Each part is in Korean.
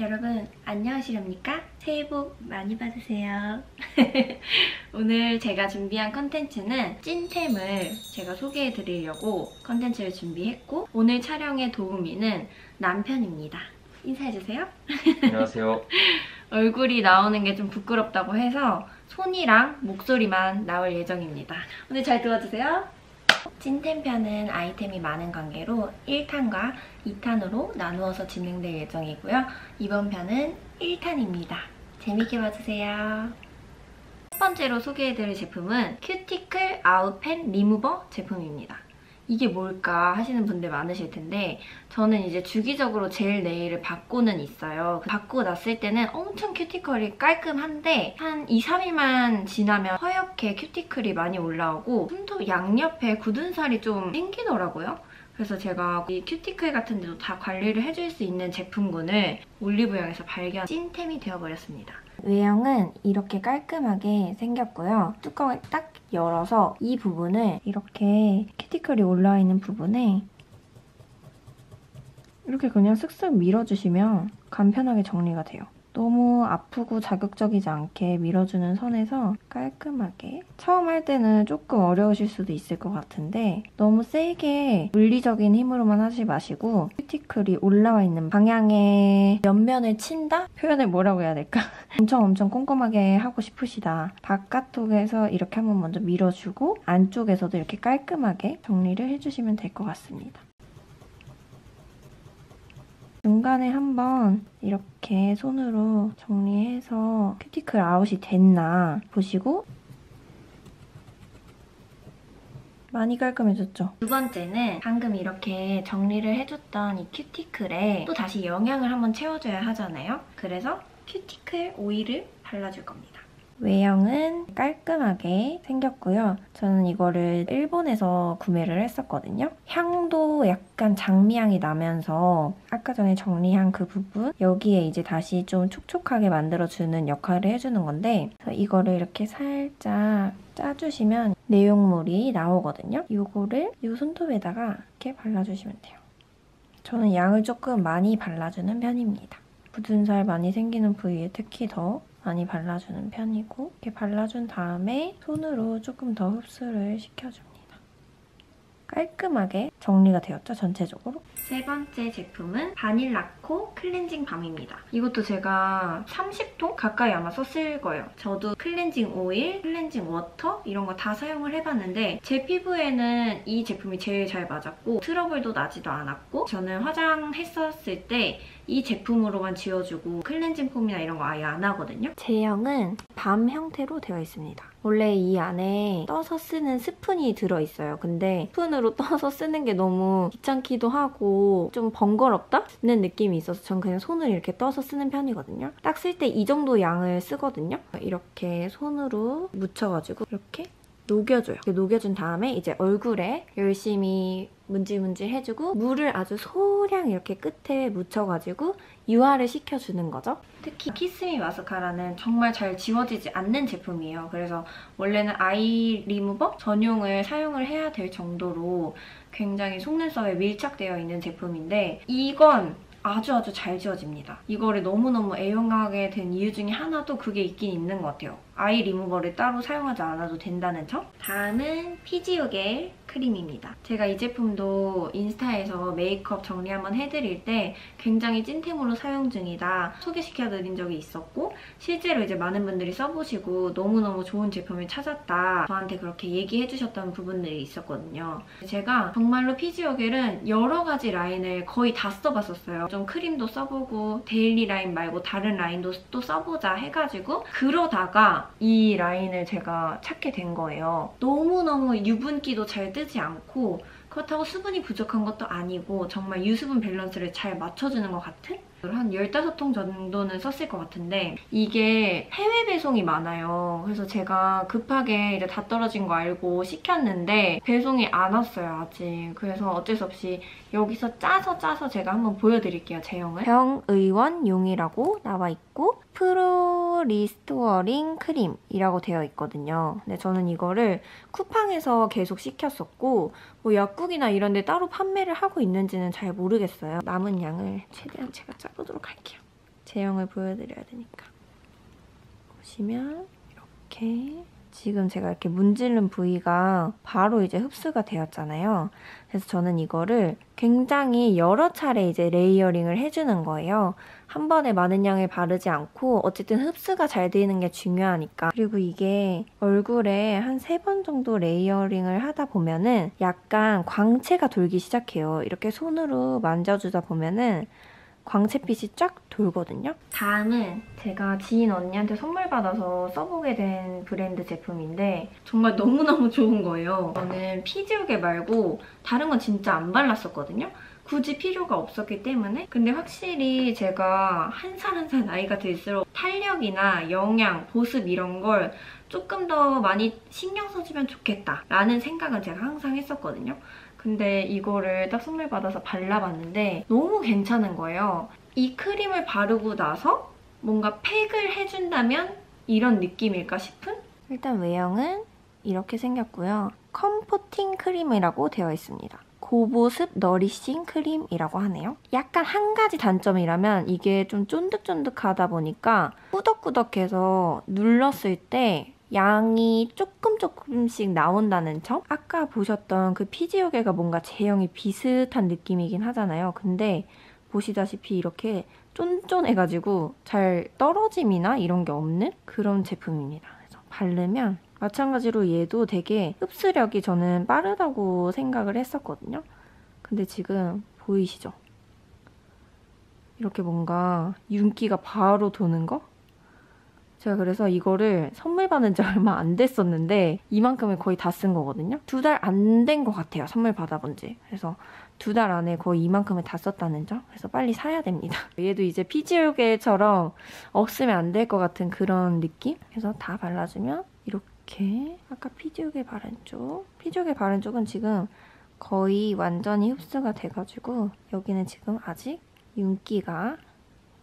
여러분 안녕하십니까? 새해 복 많이 받으세요. 오늘 제가 준비한 컨텐츠는 찐템을 제가 소개해드리려고 컨텐츠를 준비했고, 오늘 촬영의 도우미는 남편입니다. 인사해주세요. 안녕하세요. 얼굴이 나오는 게 좀 부끄럽다고 해서 손이랑 목소리만 나올 예정입니다. 오늘 잘 들어주세요. 찐템편은 아이템이 많은 관계로 1탄과 2탄으로 나누어서 진행될 예정이고요. 이번 편은 1탄입니다. 재밌게 봐주세요. 첫 번째로 소개해드릴 제품은 큐티클 아웃펜 리무버 제품입니다. 이게 뭘까 하시는 분들 많으실 텐데, 저는 이제 주기적으로 젤 네일을 받고는 있어요. 받고 났을 때는 엄청 큐티클이 깔끔한데 한 2, 3일만 지나면 허옇게 큐티클이 많이 올라오고 손톱 양옆에 굳은 살이 좀 생기더라고요. 그래서 제가 이 큐티클 같은 데도 다 관리를 해줄 수 있는 제품군을 올리브영에서 발견 찐템이 되어버렸습니다. 외형은 이렇게 깔끔하게 생겼고요. 뚜껑을 딱 열어서 이 부분을 이렇게 큐티클이 올라와 있는 부분에 이렇게 그냥 쓱쓱 밀어주시면 간편하게 정리가 돼요. 너무 아프고 자극적이지 않게 밀어주는 선에서 깔끔하게. 처음 할 때는 조금 어려우실 수도 있을 것 같은데 너무 세게 물리적인 힘으로만 하지 마시고 큐티클이 올라와 있는 방향의 옆면을 친다? 표현을 뭐라고 해야 될까? 엄청 꼼꼼하게 하고 싶으시다. 바깥쪽에서 이렇게 한번 먼저 밀어주고 안쪽에서도 이렇게 깔끔하게 정리를 해주시면 될 것 같습니다. 중간에 한번 이렇게 손으로 정리해서 큐티클 아웃이 됐나 보시고, 많이 깔끔해졌죠? 두 번째는 방금 이렇게 정리를 해줬던 이 큐티클에 또 다시 영양을 한번 채워줘야 하잖아요. 그래서 큐티클 오일을 발라줄 겁니다. 외형은 깔끔하게 생겼고요. 저는 이거를 일본에서 구매를 했었거든요. 향도 약간 장미향이 나면서 아까 전에 정리한 그 부분, 여기에 이제 다시 좀 촉촉하게 만들어주는 역할을 해주는 건데, 이거를 이렇게 살짝 짜주시면 내용물이 나오거든요. 이거를 이 손톱에다가 이렇게 발라주시면 돼요. 저는 양을 조금 많이 발라주는 편입니다. 굳은 살 많이 생기는 부위에 특히 더 많이 발라주는 편이고, 이렇게 발라준 다음에 손으로 조금 더 흡수를 시켜줍니다. 깔끔하게 정리가 되었죠, 전체적으로? 세 번째 제품은 바닐라코 클렌징 밤입니다. 이것도 제가 30통 가까이 아마 썼을 거예요. 저도 클렌징 오일, 클렌징 워터 이런 거 다 사용을 해봤는데 제 피부에는 이 제품이 제일 잘 맞았고 트러블도 나지도 않았고, 저는 화장했었을 때 이 제품으로만 지워주고 클렌징 폼이나 이런 거 아예 안 하거든요. 제형은 밤 형태로 되어 있습니다. 원래 이 안에 떠서 쓰는 스푼이 들어있어요. 근데 스푼으로 떠서 쓰는 게 너무 귀찮기도 하고 좀 번거롭다는 느낌이 있어서 전 그냥 손을 이렇게 떠서 쓰는 편이거든요. 딱 쓸 때 이 정도 양을 쓰거든요. 이렇게 손으로 묻혀가지고 이렇게 녹여줘요. 이렇게 녹여준 다음에 이제 얼굴에 열심히 문질문질 해주고 물을 아주 소량 이렇게 끝에 묻혀가지고 유화를 시켜주는 거죠. 특히 키스미 마스카라는 정말 잘 지워지지 않는 제품이에요. 그래서 원래는 아이 리무버 전용을 사용을 해야 될 정도로 굉장히 속눈썹에 밀착되어 있는 제품인데 이건 아주 잘 지워집니다. 이거를 너무너무 애용하게 된 이유 중에 하나도 그게 있긴 있는 것 같아요. 아이 리무버를 따로 사용하지 않아도 된다는 점? 다음은 피지오겔 크림입니다. 제가 이 제품도 인스타에서 메이크업 정리 한번 해드릴 때 굉장히 찐템으로 사용 중이다 소개시켜드린 적이 있었고, 실제로 이제 많은 분들이 써보시고 너무너무 좋은 제품을 찾았다 저한테 그렇게 얘기해주셨던 부분들이 있었거든요. 제가 정말로 피지오겔은 여러 가지 라인을 거의 다 써봤었어요. 좀 크림도 써보고 데일리 라인 말고 다른 라인도 또 써보자 해가지고 그러다가 이 라인을 제가 찾게 된 거예요. 너무너무 유분기도 잘 뜨지 않고 그렇다고 수분이 부족한 것도 아니고 정말 유수분 밸런스를 잘 맞춰주는 것 같은? 한 15통 정도는 썼을 것 같은데 이게 해외 배송이 많아요. 그래서 제가 급하게 이제 다 떨어진 거 알고 시켰는데 배송이 안 왔어요, 아직. 그래서 어쩔 수 없이 여기서 짜서 제가 한번 보여드릴게요, 제형을. 병의원용이라고 나와 있고 프로 리스토어링 크림이라고 되어 있거든요. 근데 저는 이거를 쿠팡에서 계속 시켰었고 뭐 약국이나 이런 데 따로 판매를 하고 있는지는 잘 모르겠어요. 남은 양을 최대한 제가 짜보도록 할게요. 제형을 보여드려야 되니까. 보시면 이렇게 지금 제가 이렇게 문지른 부위가 바로 이제 흡수가 되었잖아요. 그래서 저는 이거를 굉장히 여러 차례 이제 레이어링을 해주는 거예요. 한 번에 많은 양을 바르지 않고 어쨌든 흡수가 잘 되는 게 중요하니까. 그리고 이게 얼굴에 한 3번 정도 레이어링을 하다 보면은 약간 광채가 돌기 시작해요. 이렇게 손으로 만져주다 보면은 광채빛이 쫙 돌거든요. 다음은 제가 지인 언니한테 선물 받아서 써보게 된 브랜드 제품인데 정말 너무너무 좋은 거예요. 저는 피지우개 말고 다른 건 진짜 안 발랐었거든요. 굳이 필요가 없었기 때문에. 근데 확실히 제가 한 살 한 살 나이가 들수록 탄력이나 영양, 보습 이런 걸 조금 더 많이 신경 써주면 좋겠다라는 생각은 제가 항상 했었거든요. 근데 이거를 딱 선물 받아서 발라봤는데 너무 괜찮은 거예요. 이 크림을 바르고 나서 뭔가 팩을 해준다면 이런 느낌일까 싶은? 일단 외형은 이렇게 생겼고요. 컴포팅 크림이라고 되어 있습니다. 고보습 너리싱 크림이라고 하네요. 약간 한 가지 단점이라면 이게 좀 쫀득쫀득하다 보니까 꾸덕꾸덕해서 눌렀을 때 양이 조금씩 나온다는 점? 아까 보셨던 그 피지우개가 뭔가 제형이 비슷한 느낌이긴 하잖아요. 근데 보시다시피 이렇게 쫀쫀해가지고 잘 떨어짐이나 이런 게 없는 그런 제품입니다. 그래서 바르면 마찬가지로 얘도 되게 흡수력이 저는 빠르다고 생각을 했었거든요. 근데 지금 보이시죠? 이렇게 뭔가 윤기가 바로 도는 거? 제가 그래서 이거를 선물 받은 지 얼마 안 됐었는데 이만큼을 거의 다 쓴 거거든요. 2달 안 된 것 같아요. 선물 받아본 지. 그래서 2달 안에 거의 이만큼을 다 썼다는 점. 그래서 빨리 사야 됩니다. 얘도 이제 피지우개처럼 없으면 안 될 것 같은 그런 느낌? 그래서 다 발라주면 이렇게 아까 피지우개 바른 쪽. 피지우개 바른 쪽은 지금 거의 완전히 흡수가 돼가지고 여기는 지금 아직 윤기가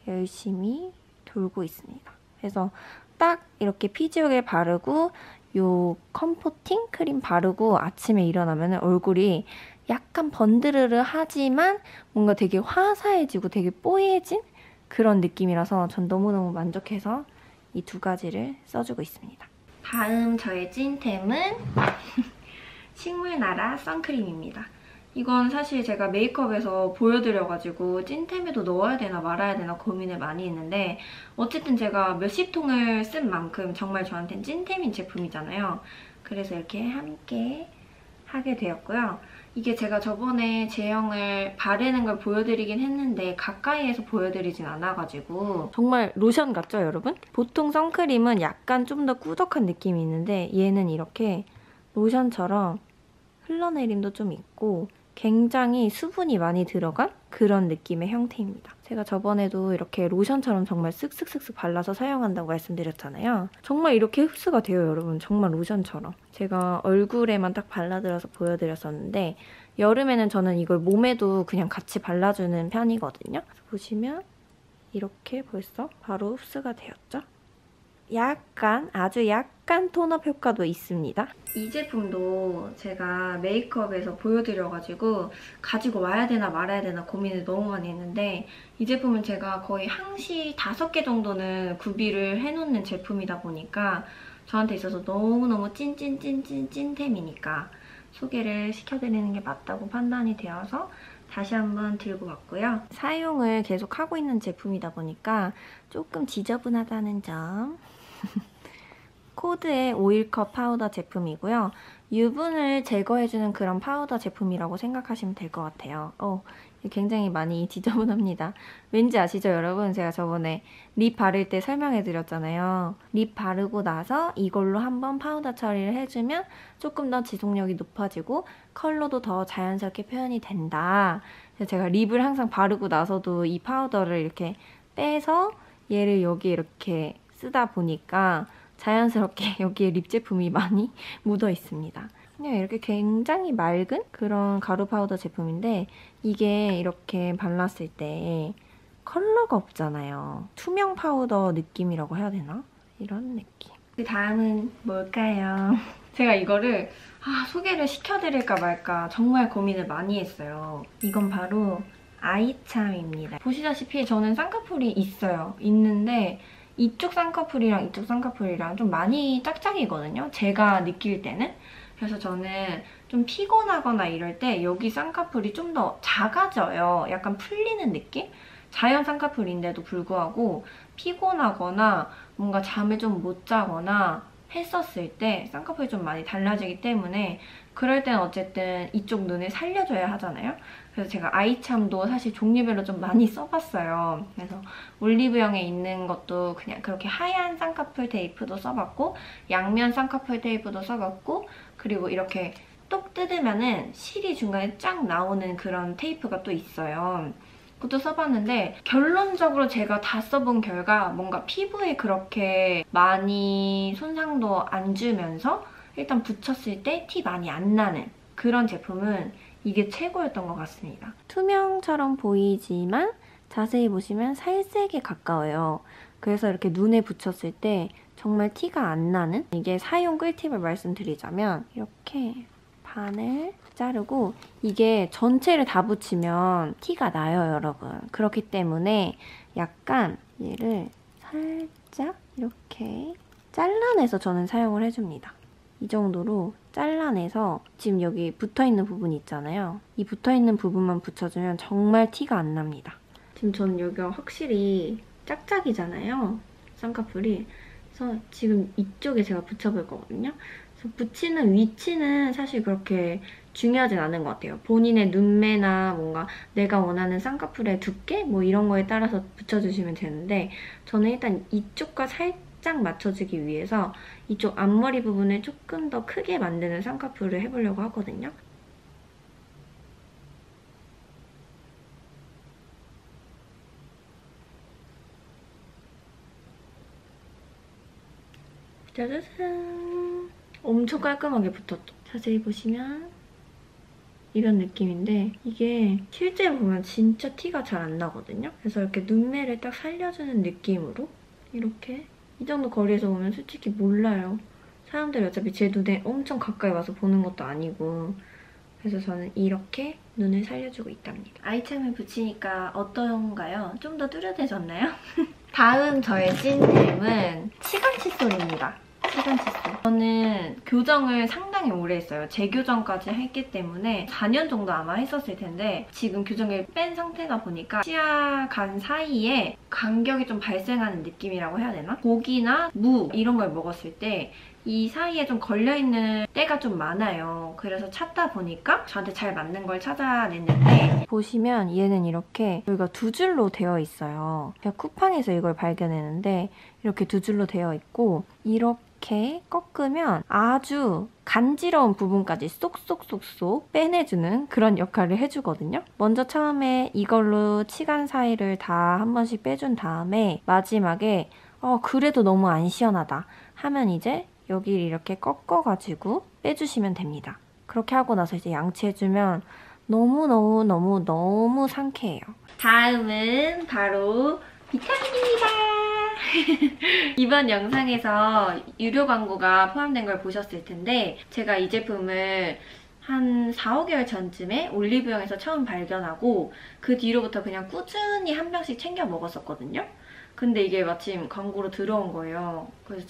열심히 돌고 있습니다. 그래서 딱 이렇게 피지우개 바르고 요 컴포팅 크림 바르고 아침에 일어나면 얼굴이 약간 번드르르 하지만 뭔가 되게 화사해지고 되게 뽀얘진 그런 느낌이라서 전 너무너무 만족해서 이 2가지를 써주고 있습니다. 다음 저의 찐템은 식물나라 선크림입니다. 이건 사실 제가 메이크업에서 보여드려가지고 찐템에도 넣어야 되나 말아야 되나 고민을 많이 했는데 어쨌든 제가 몇십 통을 쓴 만큼 정말 저한테는 찐템인 제품이잖아요. 그래서 이렇게 함께 하게 되었고요. 이게 제가 저번에 제형을 바르는 걸 보여드리긴 했는데 가까이에서 보여드리진 않아가지고 정말 로션 같죠, 여러분? 보통 선크림은 약간 좀 더 꾸덕한 느낌이 있는데 얘는 이렇게 로션처럼 흘러내림도 좀 있고 굉장히 수분이 많이 들어간 그런 느낌의 형태입니다. 제가 저번에도 이렇게 로션처럼 정말 쓱쓱쓱쓱 발라서 사용한다고 말씀드렸잖아요. 정말 이렇게 흡수가 돼요, 여러분. 정말 로션처럼. 제가 얼굴에만 딱 발라드려서 보여드렸었는데 여름에는 저는 이걸 몸에도 그냥 같이 발라주는 편이거든요. 그래서 보시면 이렇게 벌써 바로 흡수가 되었죠? 약간, 아주 약간 톤업 효과도 있습니다. 이 제품도 제가 메이크업에서 보여드려가지고 가지고 와야 되나 말아야 되나 고민을 너무 많이 했는데 이 제품은 제가 거의 항시 5개 정도는 구비를 해놓는 제품이다 보니까 저한테 있어서 너무너무 찐템이니까 소개를 시켜드리는 게 맞다고 판단이 되어서 다시 한번 들고 왔고요. 사용을 계속 하고 있는 제품이다 보니까 조금 지저분하다는 점. 코드의 오일컷 파우더 제품이고요. 유분을 제거해주는 그런 파우더 제품이라고 생각하시면 될 것 같아요. 굉장히 많이 지저분합니다. 왠지 아시죠, 여러분? 제가 저번에 립 바를 때 설명해드렸잖아요. 립 바르고 나서 이걸로 한번 파우더 처리를 해주면 조금 더 지속력이 높아지고 컬러도 더 자연스럽게 표현이 된다. 그래서 제가 립을 항상 바르고 나서도 이 파우더를 이렇게 빼서 얘를 여기 이렇게 쓰다 보니까 자연스럽게 여기에 립 제품이 많이 묻어 있습니다. 그냥 이렇게 굉장히 맑은 그런 가루 파우더 제품인데 이게 이렇게 발랐을 때 컬러가 없잖아요. 투명 파우더 느낌이라고 해야 되나? 이런 느낌. 그 다음은 뭘까요? 제가 이거를 소개를 시켜드릴까 말까 정말 고민을 많이 했어요. 이건 바로 아이참입니다. 보시다시피 저는 쌍꺼풀이 있어요. 있는데 이쪽 쌍꺼풀이랑 이쪽 쌍꺼풀이랑 좀 많이 짝짝이거든요. 제가 느낄 때는. 그래서 저는 좀 피곤하거나 이럴 때 여기 쌍꺼풀이 좀 더 작아져요. 약간 풀리는 느낌? 자연 쌍꺼풀인데도 불구하고 피곤하거나 뭔가 잠을 좀 못 자거나 했었을 때 쌍꺼풀이 좀 많이 달라지기 때문에 그럴 때는 어쨌든 이쪽 눈을 살려줘야 하잖아요. 그래서 제가 아이참도 사실 종류별로 좀 많이 써봤어요. 그래서 올리브영에 있는 것도 그냥 그렇게 하얀 쌍꺼풀 테이프도 써봤고 양면 쌍꺼풀 테이프도 써봤고 그리고 이렇게 똑 뜯으면은 실이 중간에 쫙 나오는 그런 테이프가 또 있어요. 그것도 써봤는데 결론적으로 제가 다 써본 결과 뭔가 피부에 그렇게 많이 손상도 안 주면서 일단 붙였을 때 티 많이 안 나는 그런 제품은 이게 최고였던 것 같습니다. 투명처럼 보이지만 자세히 보시면 살색에 가까워요. 그래서 이렇게 눈에 붙였을 때 정말 티가 안 나는 이게 사용 꿀팁을 말씀드리자면 이렇게 반을 자르고 이게 전체를 다 붙이면 티가 나요, 여러분. 그렇기 때문에 약간 얘를 살짝 이렇게 잘라내서 저는 사용을 해줍니다. 이 정도로 잘라내서 지금 여기 붙어있는 부분 있잖아요. 이 붙어있는 부분만 붙여주면 정말 티가 안 납니다. 지금 저는 여기가 확실히 짝짝이잖아요, 쌍꺼풀이. 그래서 지금 이쪽에 제가 붙여볼 거거든요. 그래서 붙이는 위치는 사실 그렇게 중요하진 않은 것 같아요. 본인의 눈매나 뭔가 내가 원하는 쌍꺼풀의 두께? 뭐 이런 거에 따라서 붙여주시면 되는데 저는 일단 이쪽과 살짝 맞춰주기 위해서 이쪽 앞머리 부분을 조금 더 크게 만드는 쌍꺼풀을 해보려고 하거든요. 짜자잔! 엄청 깔끔하게 붙었죠? 자세히 보시면 이런 느낌인데 이게 실제로 보면 진짜 티가 잘 안 나거든요? 그래서 이렇게 눈매를 딱 살려주는 느낌으로 이렇게 이 정도 거리에서 보면 솔직히 몰라요. 사람들이 어차피 제 눈에 엄청 가까이 와서 보는 것도 아니고 그래서 저는 이렇게 눈을 살려주고 있답니다. 아이템을 붙이니까 어떤가요? 좀 더 뚜렷해졌나요? 다음 저의 찐템은 치간 칫솔입니다. 치간 칫솔. 저는 교정을 상당히 오래 했어요. 재교정까지 했기 때문에 4년 정도 아마 했었을 텐데 지금 교정을 뺀 상태다 보니까 치아 간 사이에 간격이 좀 발생하는 느낌이라고 해야 되나? 고기나 무 이런 걸 먹었을 때 이 사이에 좀 걸려있는 때가 좀 많아요. 그래서 찾다 보니까 저한테 잘 맞는 걸 찾아냈는데 보시면 얘는 이렇게 여기가 두 줄로 되어 있어요. 제가 쿠팡에서 이걸 발견했는데 이렇게 두 줄로 되어 있고 이렇게 꺾으면 아주 간지러운 부분까지 쏙쏙쏙쏙 빼내주는 그런 역할을 해주거든요. 먼저 처음에 이걸로 치간 사이를 다 한 번씩 빼준 다음에 마지막에 그래도 너무 안 시원하다 하면 이제 여기를 이렇게 꺾어가지고 빼주시면 됩니다. 그렇게 하고 나서 이제 양치해주면 너무너무 상쾌해요. 다음은 바로 비타민입니다. 이번 영상에서 유료 광고가 포함된 걸 보셨을 텐데 제가 이 제품을 한 4, 5개월 전쯤에 올리브영에서 처음 발견하고 그 뒤로부터 그냥 꾸준히 한 병씩 챙겨 먹었었거든요. 근데 이게 마침 광고로 들어온 거예요. 그래서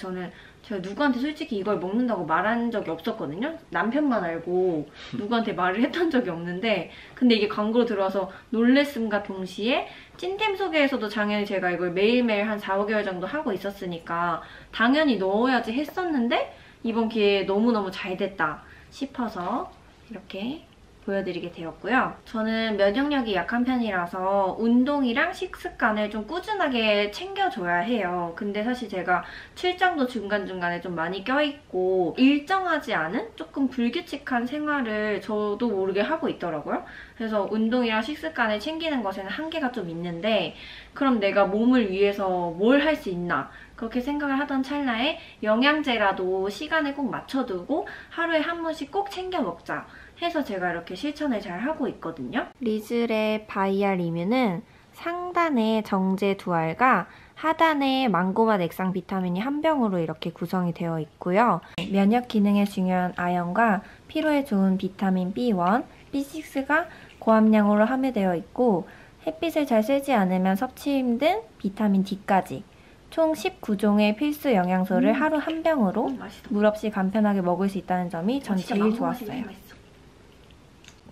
제가 누구한테 솔직히 이걸 먹는다고 말한 적이 없었거든요. 남편만 알고 누구한테 말을 했던 적이 없는데 근데 이게 광고로 들어와서 놀랬음과 동시에 찐템 소개에서도 당연히 제가 이걸 매일매일 한 4, 5개월 정도 하고 있었으니까 당연히 넣어야지 했었는데 이번 기회에 너무너무 잘 됐다 싶어서 이렇게 보여드리게 되었고요. 저는 면역력이 약한 편이라서 운동이랑 식습관을 좀 꾸준하게 챙겨줘야 해요. 근데 사실 제가 출장도 중간중간에 좀 많이 껴있고 일정하지 않은 조금 불규칙한 생활을 저도 모르게 하고 있더라고요. 그래서 운동이랑 식습관을 챙기는 것에는 한계가 좀 있는데 그럼 내가 몸을 위해서 뭘 할 수 있나? 그렇게 생각을 하던 찰나에 영양제라도 시간을 꼭 맞춰두고 하루에 한 번씩 꼭 챙겨 먹자 해서 제가 이렇게 실천을 잘 하고 있거든요. 리즈랩 바이아 리뮤는 상단에 정제 2알과 하단에 망고맛 액상 비타민이 한 병으로 이렇게 구성이 되어 있고요. 면역 기능에 중요한 아연과 피로에 좋은 비타민 B1, B6가 고함량으로 함유되어 있고 햇빛을 잘 쐬지 않으면 섭취 힘든 비타민 D까지 총 19종의 필수 영양소를 하루 한 병으로 물 없이 간편하게 먹을 수 있다는 점이 전 제일 좋았어요.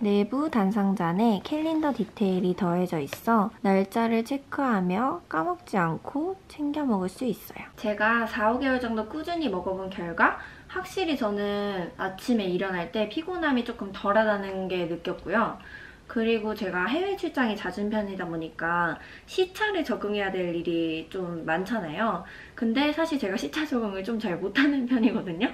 내부 단상잔에 캘린더 디테일이 더해져 있어 날짜를 체크하며 까먹지 않고 챙겨 먹을 수 있어요. 제가 4, 5개월 정도 꾸준히 먹어본 결과 확실히 저는 아침에 일어날 때 피곤함이 조금 덜하다는 게 느꼈고요. 그리고 제가 해외 출장이 잦은 편이다 보니까 시차를 적응해야 될 일이 좀 많잖아요. 근데 사실 제가 시차 적응을 좀 잘 못하는 편이거든요.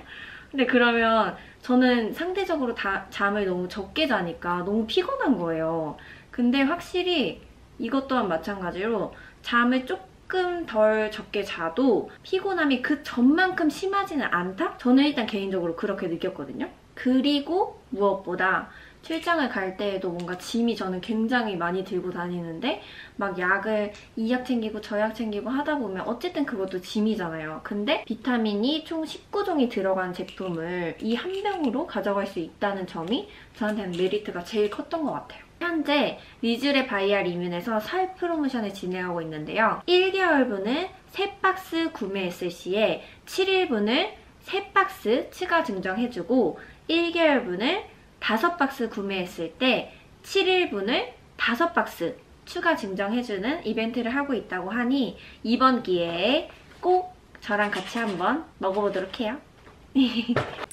근데 그러면 저는 상대적으로 잠을 너무 적게 자니까 너무 피곤한 거예요. 근데 확실히 이것 또한 마찬가지로 잠을 조금 덜 적게 자도 피곤함이 그 전만큼 심하지는 않다? 저는 일단 개인적으로 그렇게 느꼈거든요. 그리고 무엇보다 출장을 갈 때에도 뭔가 짐이 저는 굉장히 많이 들고 다니는데 막 약을 이 약 챙기고 저 약 챙기고 하다 보면 어쨌든 그것도 짐이잖아요. 근데 비타민이 총 19종이 들어간 제품을 이 한 병으로 가져갈 수 있다는 점이 저한테는 메리트가 제일 컸던 것 같아요. 현재 리쥬레 바이알 이뮨에서 살 프로모션을 진행하고 있는데요. 1개월분을 3박스 구매했을 시에 7일분을 3박스 추가 증정해주고 1개월분을 5박스 구매했을 때 7일분을 5박스 추가 증정해주는 이벤트를 하고 있다고 하니 이번 기회에 꼭 저랑 같이 한번 먹어보도록 해요.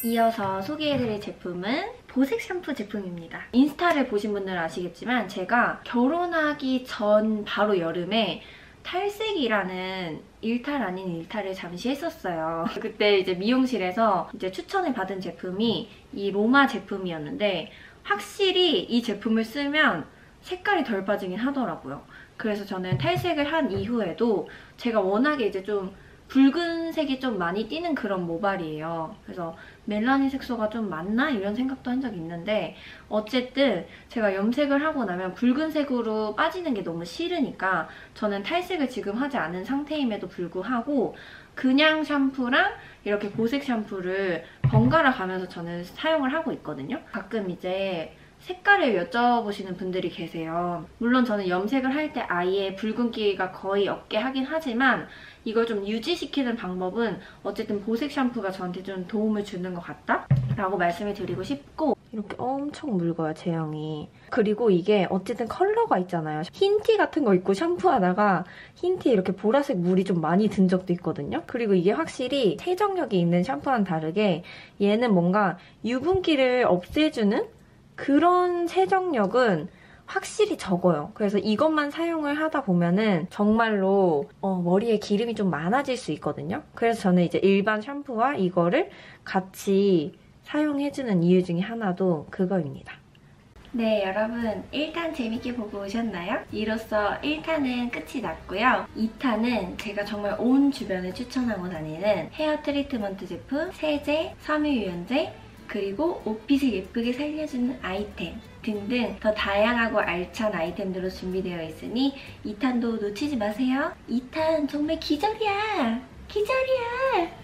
이어서 소개해드릴 제품은 보색 샴푸 제품입니다. 인스타를 보신 분들은 아시겠지만 제가 결혼하기 전 바로 여름에 탈색이라는 일탈 아닌 일탈을 잠시 했었어요. 그때 이제 미용실에서 이제 추천을 받은 제품이 이 로마 제품이었는데 확실히 이 제품을 쓰면 색깔이 덜 빠지긴 하더라고요. 그래서 저는 탈색을 한 이후에도 제가 워낙에 이제 좀 붉은색이 좀 많이 띄는 그런 모발이에요. 그래서 멜라닌 색소가 좀 많나? 이런 생각도 한 적이 있는데 어쨌든 제가 염색을 하고 나면 붉은색으로 빠지는 게 너무 싫으니까 저는 탈색을 지금 하지 않은 상태임에도 불구하고 그냥 샴푸랑 이렇게 보색 샴푸를 번갈아 가면서 저는 사용을 하고 있거든요. 가끔 이제 색깔을 여쭤보시는 분들이 계세요. 물론 저는 염색을 할 때 아예 붉은기가 거의 없게 하긴 하지만 이걸 좀 유지시키는 방법은 어쨌든 보색 샴푸가 저한테 좀 도움을 주는 것 같다? 라고 말씀을 드리고 싶고 이렇게 엄청 묽어요, 제형이. 그리고 이게 어쨌든 컬러가 있잖아요. 흰티 같은 거 입고 샴푸하다가 흰티에 이렇게 보라색 물이 좀 많이 든 적도 있거든요. 그리고 이게 확실히 세정력이 있는 샴푸와는 다르게 얘는 뭔가 유분기를 없애주는 그런 세정력은 확실히 적어요. 그래서 이것만 사용을 하다 보면은 정말로 머리에 기름이 좀 많아질 수 있거든요. 그래서 저는 이제 일반 샴푸와 이거를 같이 사용해주는 이유 중에 하나도 그거입니다. 네, 여러분 1탄 재밌게 보고 오셨나요? 이로써 1탄은 끝이 났고요. 2탄은 제가 정말 온 주변에 추천하고 다니는 헤어 트리트먼트 제품, 세제, 섬유유연제, 그리고 옷핏을 예쁘게 살려주는 아이템 등등 더 다양하고 알찬 아이템들로 준비되어 있으니 2탄도 놓치지 마세요. 2탄 정말 기절이야! 기절이야!